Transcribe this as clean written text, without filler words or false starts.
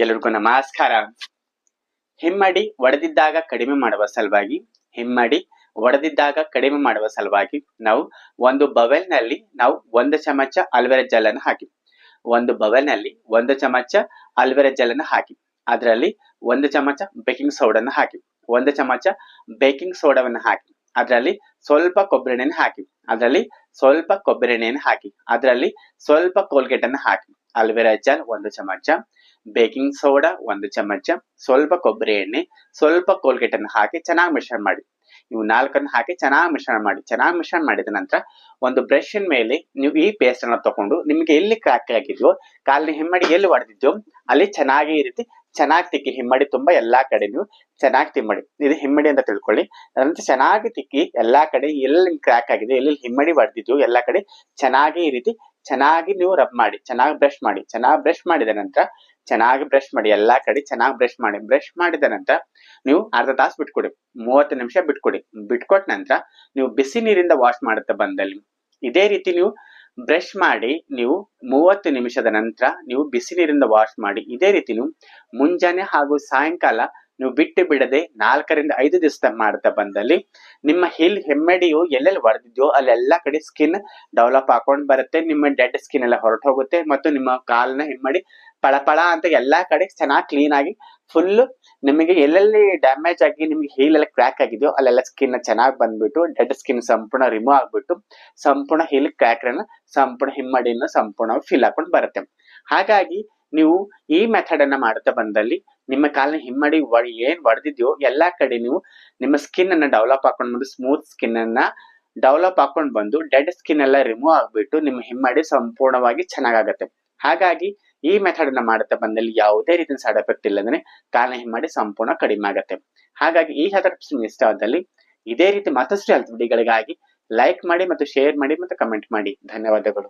ಎಲ್ಲರಿಗೂ ನಮಸ್ಕಾರ. ಹಿಮ್ಮಡಿ ಒಡೆದಿದ್ದಾಗ ಕಡಿಮೆ ಮಾಡುವ ಸಲುವಾಗಿ ನಾವು ಒಂದು ಬವೆಲ್ ನಲ್ಲಿ ನಾವು 1 ಚಮಚ ಅಲೋವೆರಾ ಜೆಲ್ ಅನ್ನು ಹಾಕಿ, ಅದರಲ್ಲಿ 1 ಚಮಚ ಬೇಕಿಂಗ್ ಸೋಡಾವನ್ನು ಹಾಕಿ, 1 ಚಮಚ ಬೇಕಿಂಗ್ ಸೋಡಾವನ್ನು ಹಾಕಿ, ಅದರಲ್ಲಿ ಸ್ವಲ್ಪ ಕೊಬ್ಬರಿ ಎಣ್ಣೆಯನ್ನು ಹಾಕಿ, ಅದರಲ್ಲಿ ಸ್ವಲ್ಪ ಕೋಲ್ಗೇಟ್ ಅನ್ನು ಹಾಕಿ, ಅಲೋವೆರಾ ಜೆಲ್ 1 ಚಮಚ, ಬೇಕಿಂಗ್ ಸೋಡಾ 1 ಚಮಚ, ಸ್ವಲ್ಪ ಕೊಬ್ಬರಿ ಎಣ್ಣೆ, ಸ್ವಲ್ಪ ಕೋಲ್ಗೇಟ್ ಅನ್ನು ಹಾಕಿ ಚೆನ್ನಾಗಿ ಮಿಶ್ರಣ ಮಾಡಿ. ಇವು 4 ಹಾಕಿ ಚೆನ್ನಾಗಿ ಮಿಶ್ರಣ ಮಾಡಿದ ನಂತರ ಒಂದು ಬ್ರಷ್ ಮೇಲೆ ನೀವು ಈ ಪೇಸ್ಟ್ ಅನ್ನು ತಗೊಂಡು ನಿಮಗೆ ಎಲ್ಲಿ ಕ್ರ್ಯಾಕ್ ಆಗಿದೆಯೋ, ಕಾಲಿನ ಹಿಮ್ಮಡಿ ಎಲ್ಲಿ ಹೊಡೆದಿದ್ಯೋ ಅಲ್ಲಿ ಚೆನ್ನಾಗಿ ಈ ರೀತಿ ಚೆನ್ನಾಗಿ ತಿಕ್ಕಿ, ಹಿಮ್ಮಡಿ ತುಂಬಾ ಎಲ್ಲಾ ಕಡೆ ನೀವು ಚೆನ್ನಾಗಿ ತಿಮ್ಮಡಿ, ಇದು ಹಿಮ್ಮಡಿ ಅಂತ ತಿಳ್ಕೊಳ್ಳಿ. ಅದಂತ ಚೆನ್ನಾಗಿ ತಿಕ್ಕಿ ಎಲ್ಲಾ ಕಡೆ ಎಲ್ಲಿ ಕ್ರ್ಯಾಕ್ ಆಗಿದೆ, ಎಲ್ಲಿ ಹಿಮ್ಮಡಿ ಹೊಡೆದಿದ್ಯೋ ಎಲ್ಲಾ ಕಡೆ ಚೆನ್ನಾಗಿ ಈ ರೀತಿ ಚೆನ್ನಾಗಿ ನೀವು ರಬ್ ಮಾಡಿ, ಚೆನ್ನಾಗಿ ಬ್ರಷ್ ಮಾಡಿದ ನಂತರ ಎಲ್ಲಾ ಕಡೆ ಚೆನ್ನಾಗಿ ಬ್ರಷ್ ಮಾಡಿದ ನಂತರ ನೀವು ಅರ್ಧ ತಾಸು ಬಿಟ್ಕೊಡಿ, 30 ನಿಮಿಷ ಬಿಟ್ಕೊಟ್ಟ ನಂತರ ನೀವು ಬಿಸಿ ನೀರಿಂದ ವಾಶ್ ಮಾಡುತ್ತಾ ಬಂದಲ್ಲಿ ಇದೇ ರೀತಿ ನೀವು ಬ್ರಷ್ ಮಾಡಿ ನೀವು 30 ನಿಮಿಷದ ನಂತರ ನೀವು ಬಿಸಿ ನೀರಿಂದ ವಾಶ್ ಮಾಡಿ ಇದೇ ರೀತಿ ನೀವು ಮುಂಜಾನೆ ಹಾಗೂ ಸಾಯಂಕಾಲ ನೀವು ಬಿಟ್ಟು ಬಿಡದೆ 4 ರಿಂದ 5 ದಿವಸ ಮಾಡ್ತಾ ಬಂದಲ್ಲಿ ನಿಮ್ಮ ಹಿಮ್ಮಡಿಯು ಎಲ್ಲೆಲ್ಲಿ ಹೊಡೆದಿದ್ಯೋ ಅಲ್ಲೆಲ್ಲಾ ಕಡೆ ಸ್ಕಿನ್ ಡೆವಲಪ್ ಹಾಕೊಂಡ್ ಬರುತ್ತೆ, ನಿಮ್ಮ ಡೆಡ್ ಸ್ಕಿನ್ ಎಲ್ಲ ಹೊರಟು ಹೋಗುತ್ತೆ ಮತ್ತು ನಿಮ್ಮ ಕಾಲಿನ ಹಿಮ್ಮಡಿ ಪಳಪಳ ಅಂತ ಎಲ್ಲಾ ಕಡೆ ಚೆನ್ನಾಗಿ ಕ್ಲೀನ್ ಆಗಿ ಫುಲ್ ನಿಮಗೆ ಎಲ್ಲೆಲ್ಲಿ ಡ್ಯಾಮೇಜ್ ಆಗಿ ನಿಮ್ಗೆ ಹೀಲ್ ಎಲ್ಲ ಕ್ರ್ಯಾಕ್ ಆಗಿದೆಯೋ ಅಲ್ಲೆಲ್ಲ ಸ್ಕಿನ್ ಚೆನ್ನಾಗಿ ಬಂದ್ಬಿಟ್ಟು ಡೆಡ್ ಸ್ಕಿನ್ ಸಂಪೂರ್ಣ ರಿಮೂವ್ ಆಗ್ಬಿಟ್ಟು ಸಂಪೂರ್ಣ ಹೀಲ್ ಕ್ರ್ಯಾಕ್ ಸಂಪೂರ್ಣ ಹಿಮ್ಮಡಿಯನ್ನು ಸಂಪೂರ್ಣ ಫಿಲ್ ಹಾಕೊಂಡು ಬರುತ್ತೆ. ಹಾಗಾಗಿ ನೀವು ಈ ಮೆಥಡ್ ಅನ್ನ ಮಾಡುತ್ತಾ ಬಂದಲ್ಲಿ ನಿಮ್ಮ ಕಾಲಿನ ಹಿಮ್ಮಡಿ ಏನ್ ಹೊಡೆದಿದ್ಯೋ ಎಲ್ಲಾ ಕಡೆ ನೀವು ನಿಮ್ಮ ಸ್ಕಿನ್ ಅನ್ನ ಡೆವಲಪ್ ಹಾಕೊಂಡು ಬಂದು ಸ್ಮೂತ್ ಸ್ಕಿನ್ ಅನ್ನ ಡೆವಲಪ್ ಹಾಕೊಂಡು ಬಂದು ಡೆಡ್ ಸ್ಕಿನ್ ಎಲ್ಲ ರಿಮೂವ್ ಆಗ್ಬಿಟ್ಟು ನಿಮ್ಮ ಹಿಮ್ಮಡಿ ಸಂಪೂರ್ಣವಾಗಿ ಚೆನ್ನಾಗಾಗತ್ತೆ. ಹಾಗಾಗಿ ಈ ಮೆಥಡ್ ಅನ್ನ ಮಾಡುತ್ತಾ ಬಂದಲ್ಲಿ ಯಾವುದೇ ರೀತಿಯ ಸೈಡ್ ಎಫೆಕ್ಟ್ ಇಲ್ಲದ್ರೆ ಕಾಲಿನ ಹಿಮ್ಮಡಿ ಸಂಪೂರ್ಣ ಕಡಿಮೆ ಆಗುತ್ತೆ. ಹಾಗಾಗಿ ಈ ಟಿಪ್ಸ್ ಇಷ್ಟ ಆದಲ್ಲಿ ಇದೇ ರೀತಿ ಮತ್ತಷ್ಟು ಹೆಲ್ತ್ ವಿಡಿಯೋಗಳಿಗಾಗಿ ಲೈಕ್ ಮಾಡಿ ಮತ್ತು ಶೇರ್ ಮಾಡಿ ಮತ್ತು ಕಮೆಂಟ್ ಮಾಡಿ. ಧನ್ಯವಾದಗಳು.